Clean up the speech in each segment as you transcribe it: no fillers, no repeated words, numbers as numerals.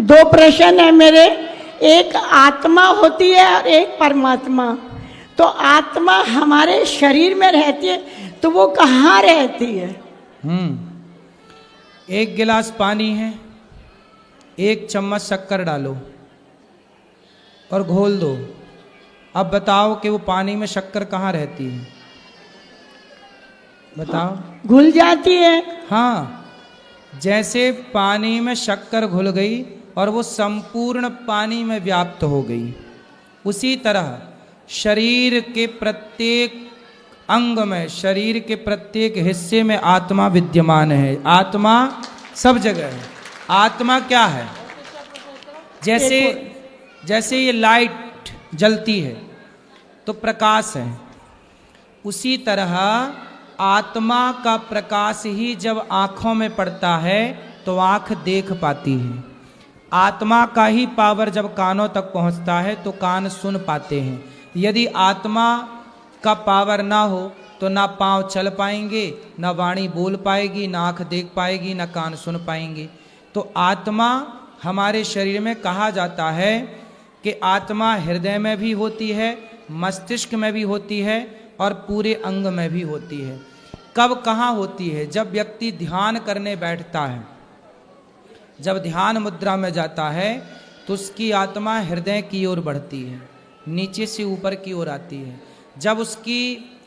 दो प्रश्न है मेरे। एक आत्मा होती है और एक परमात्मा। तो आत्मा हमारे शरीर में रहती है, तो वो कहाँ रहती है? एक गिलास पानी है, एक चम्मच शक्कर डालो और घोल दो। अब बताओ कि वो पानी में शक्कर कहाँ रहती है? बताओ। घुल जाती है। हाँ, जैसे पानी में शक्कर घुल गई और वो संपूर्ण पानी में व्याप्त हो गई, उसी तरह शरीर के प्रत्येक अंग में, शरीर के प्रत्येक हिस्से में आत्मा विद्यमान है। आत्मा सब जगह है। आत्मा क्या है? जैसे ये लाइट जलती है तो प्रकाश है, उसी तरह आत्मा का प्रकाश ही जब आँखों में पड़ता है तो आँख देख पाती है। आत्मा का ही पावर जब कानों तक पहुँचता है तो कान सुन पाते हैं। यदि आत्मा का पावर ना हो तो ना पाँव चल पाएंगे, ना वाणी बोल पाएगी, ना आँख देख पाएगी, ना कान सुन पाएंगे। तो आत्मा हमारे शरीर में कहा जाता है कि आत्मा हृदय में भी होती है, मस्तिष्क में भी होती है और पूरे अंग में भी होती है। कब कहाँ होती है? जब व्यक्ति ध्यान करने बैठता है, जब ध्यान मुद्रा में जाता है तो उसकी आत्मा हृदय की ओर बढ़ती है, नीचे से ऊपर की ओर आती है। जब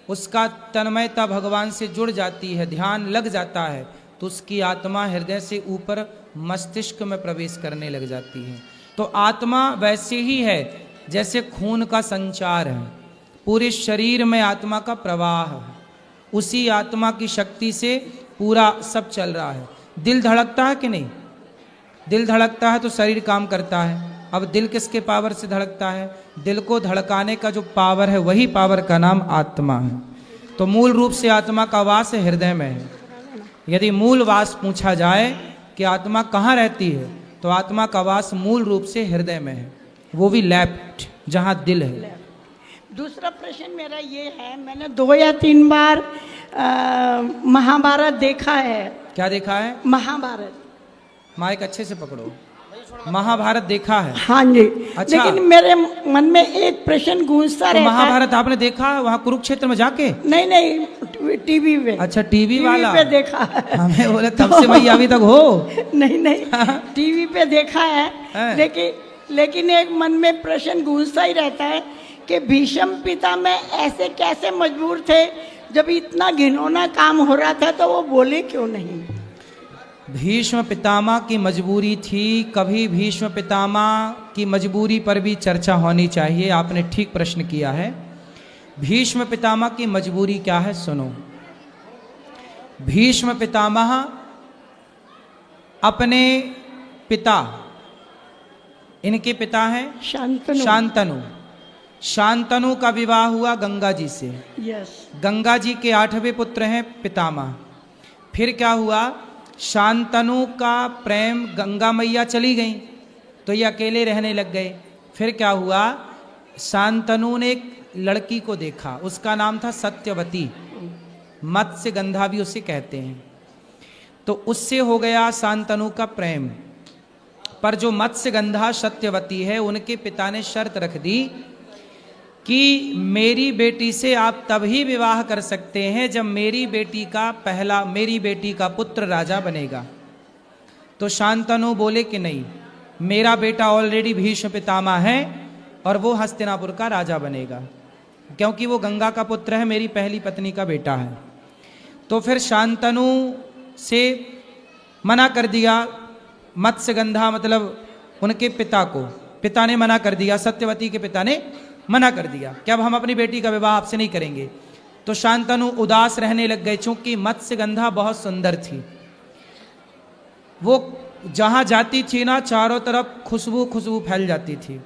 उसका तन्मयता भगवान से जुड़ जाती है, ध्यान लग जाता है, तो उसकी आत्मा हृदय से ऊपर मस्तिष्क में प्रवेश करने लग जाती है। तो आत्मा वैसे ही है जैसे खून का संचार है, पूरे शरीर में आत्मा का प्रवाह है। उसी आत्मा की शक्ति से पूरा सब चल रहा है। दिल धड़कता है कि नहीं? दिल धड़कता है तो शरीर काम करता है। अब दिल किसके पावर से धड़कता है? दिल को धड़काने का जो पावर है, वही पावर का नाम आत्मा है। तो मूल रूप से आत्मा का वास हृदय में है। यदि मूल वास पूछा जाए कि आत्मा कहाँ रहती है, तो आत्मा का वास मूल रूप से हृदय में है, वो भी लेफ्ट, जहाँ दिल है। दूसरा प्रश्न मेरा ये है, मैंने 2 या 3 बार महाभारत देखा है। क्या देखा है? महाभारत। माइक अच्छे से पकड़ो। महाभारत देखा है? हाँ जी। अच्छा। लेकिन मेरे मन में एक प्रश्न गूंजता रहता है। महाभारत आपने देखा वहाँ कुरुक्षेत्र में जाके? नहीं, टीवी पे। अच्छा, टीवी वाला पे देखा है। हमें बोले तब से भाई अभी तक हो। नहीं, टीवी पे देखा है। लेकिन एक मन में प्रश्न गूंजता ही रहता है कि भीष्म पिता में ऐसे कैसे मजबूर थे, जब इतना घिनौना काम हो रहा था तो वो बोले क्यों नहीं? भीष्म पितामह की मजबूरी थी। कभी भीष्म पितामह की मजबूरी पर भी चर्चा होनी चाहिए। आपने ठीक प्रश्न किया है। भीष्म पितामह की मजबूरी क्या है, सुनो। भीष्म पितामह अपने पिता, इनके पिता हैं शांतनु का विवाह हुआ गंगा जी से। गंगा जी के 8वें पुत्र हैं पितामह। फिर क्या हुआ? शांतनु का प्रेम, गंगा मैया चली गई तो ये अकेले रहने लग गए। फिर क्या हुआ? शांतनु ने एक लड़की को देखा, उसका नाम था सत्यवती, मत्स्य गंधा भी उसे कहते हैं। तो उससे हो गया शांतनु का प्रेम। पर जो मत्स्य गंधा सत्यवती है, उनके पिता ने शर्त रख दी कि मेरी बेटी से आप तभी विवाह कर सकते हैं जब मेरी बेटी का पुत्र राजा बनेगा। तो शांतनु बोले कि नहीं, मेरा बेटा ऑलरेडी भीष्म पितामह है और वो हस्तिनापुर का राजा बनेगा, क्योंकि वो गंगा का पुत्र है, मेरी पहली पत्नी का बेटा है। तो फिर शांतनु से मना कर दिया मत्स्यगंधा, मतलब उनके पिता को, पिता ने मना कर दिया, सत्यवती के पिता ने मना कर दिया कि अब हम अपनी बेटी का विवाह आपसे नहीं करेंगे। तो शांतनु उदास रहने लग गए, चूंकि मत्स्यगंधा बहुत सुंदर थी। वो जहां जाती थी ना, चारों तरफ खुशबू फैल जाती थी।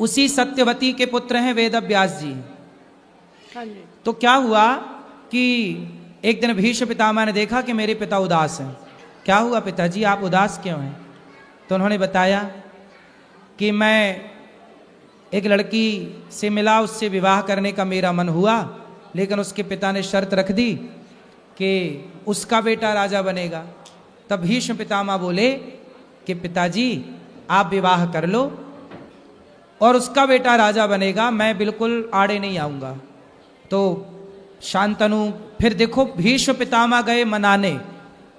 उसी सत्यवती के पुत्र हैं वेदव्यास जी। तो क्या हुआ कि एक दिन भीष्म पितामह ने देखा कि मेरे पिता उदास हैं। क्या हुआ पिताजी, आप उदास क्यों हैं? तो उन्होंने बताया कि मैं एक लड़की से मिला, उससे विवाह करने का मेरा मन हुआ, लेकिन उसके पिता ने शर्त रख दी कि उसका बेटा राजा बनेगा। तब भीष्म पितामह बोले कि पिताजी, आप विवाह कर लो और उसका बेटा राजा बनेगा, मैं बिल्कुल आड़े नहीं आऊंगा। तो शांतनु फिर देखो भीष्म पितामह गए मनाने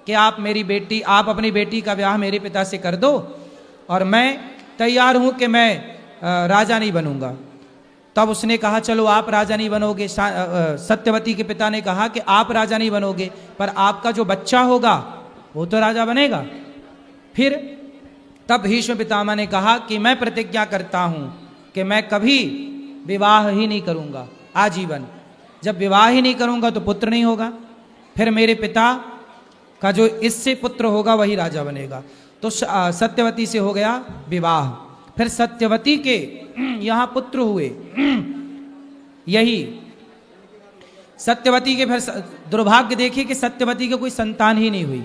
कि आप अपनी बेटी का ब्याह मेरे पिता से कर दो और मैं तैयार हूं कि मैं राजा नहीं बनूंगा। तब उसने कहा चलो आप राजा नहीं बनोगे। सत्यवती के पिता ने कहा कि आप राजा नहीं बनोगे, पर आपका जो बच्चा होगा वो तो राजा बनेगा। फिर तब भीष्म पितामह ने कहा कि मैं प्रतिज्ञा करता हूं कि मैं कभी विवाह ही नहीं करूंगा आजीवन। जब विवाह ही नहीं करूंगा तो पुत्र नहीं होगा, फिर मेरे पिता का जो इससे पुत्र होगा वही राजा बनेगा। तो सत्यवती से हो गया विवाह। फिर सत्यवती के यहां पुत्र हुए। यही सत्यवती के फिर दुर्भाग्य देखिए कि सत्यवती के कोई संतान ही नहीं हुई।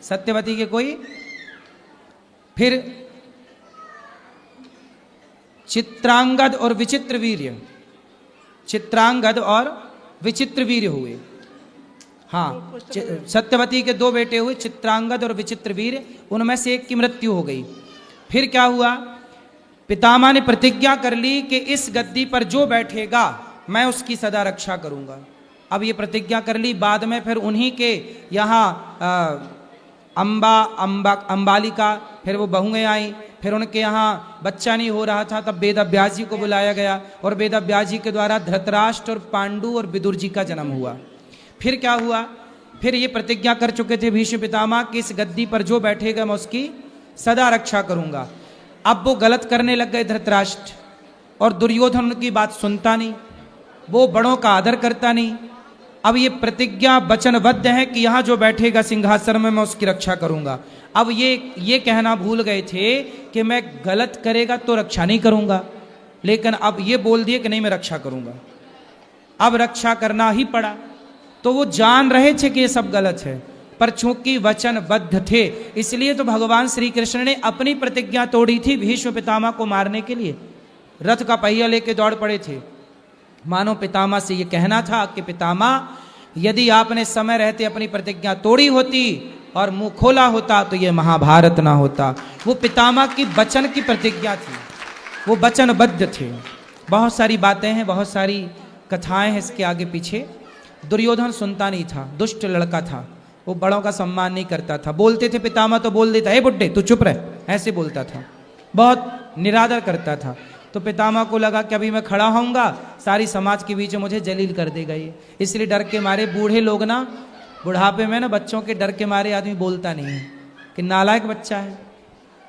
सत्यवती के कोई फिर चित्रांगद और विचित्र वीर्य हुए। हाँ, सत्यवती के दो बेटे हुए, चित्रांगद और विचित्र वीर्य, उनमें से एक की मृत्यु हो गई। फिर क्या हुआ, पितामह ने प्रतिज्ञा कर ली कि इस गद्दी पर जो बैठेगा मैं उसकी सदा रक्षा करूंगा। अब ये प्रतिज्ञा कर ली, बाद में फिर उन्हीं के यहाँ अंबालिका, फिर वो बहुएं आई, फिर उनके यहाँ बच्चा नहीं हो रहा था, तब वेद व्यास जी को बुलाया गया और वेद व्यास जी के द्वारा धृतराष्ट्र और पांडु और विदुर जी का जन्म हुआ। फिर क्या हुआ, फिर ये प्रतिज्ञा कर चुके थे भीष्म पितामह कि इस गद्दी पर जो बैठेगा मैं उसकी सदा रक्षा करूंगा। अब वो गलत करने लग गए धृतराष्ट्र, और दुर्योधन उनकी बात सुनता नहीं, वो बड़ों का आदर करता नहीं। अब ये प्रतिज्ञा वचनबद्ध है कि यहां जो बैठेगा सिंहासन में मैं उसकी रक्षा करूंगा। अब ये कहना भूल गए थे कि मैं गलत करेगा तो रक्षा नहीं करूंगा, लेकिन अब ये बोल दिए कि नहीं मैं रक्षा करूंगा। अब रक्षा करना ही पड़ा। तो वो जान रहे थे कि ये सब गलत है, पर चूंकि वचनबद्ध थे, इसलिए तो भगवान श्री कृष्ण ने अपनी प्रतिज्ञा तोड़ी थी भीष्म पितामह को मारने के लिए। रथ का पहिया लेके दौड़ पड़े थे। मानो पितामह से ये कहना था कि पितामह, यदि आपने समय रहते अपनी प्रतिज्ञा तोड़ी होती और मुंह खोला होता तो ये महाभारत ना होता। वो पितामह की वचन की प्रतिज्ञा थी, वो वचनबद्ध थे। बहुत सारी बातें हैं, बहुत सारी कथाएं हैं इसके आगे पीछे। दुर्योधन सुनता नहीं था, दुष्ट लड़का था, वो बड़ों का सम्मान नहीं करता था। बोलते थे पितामह तो बोल देता, हे बुड्ढे तू चुप रह, ऐसे बोलता था, बहुत निरादर करता था। तो पितामह को लगा कि अभी मैं खड़ा होऊंगा सारी समाज के बीच मुझे जलील कर देगा ये, इसलिए डर के मारे बूढ़े लोग ना, बुढ़ापे में ना बच्चों के डर के मारे आदमी बोलता नहीं है कि नालायक बच्चा है।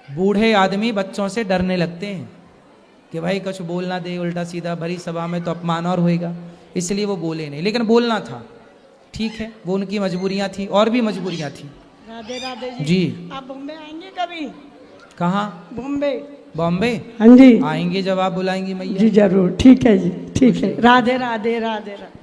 बूढ़े आदमी बच्चों से डरने लगते हैं कि भाई कुछ बोलना दे उल्टा सीधा, भरी सभा में तो अपमान और होएगा, इसलिए वो बोले नहीं। लेकिन बोलना था, ठीक है, वो उनकी मजबूरियां थी, और भी मजबूरियां थी। राधे राधे जी। आप बॉम्बे आएंगे कभी? कहाँ? बॉम्बे। बॉम्बे? हाँ जी, आएंगे जब आप बुलाएंगी मैया। जी जरूर, ठीक है जी, ठीक है। राधे राधे राधे राधे।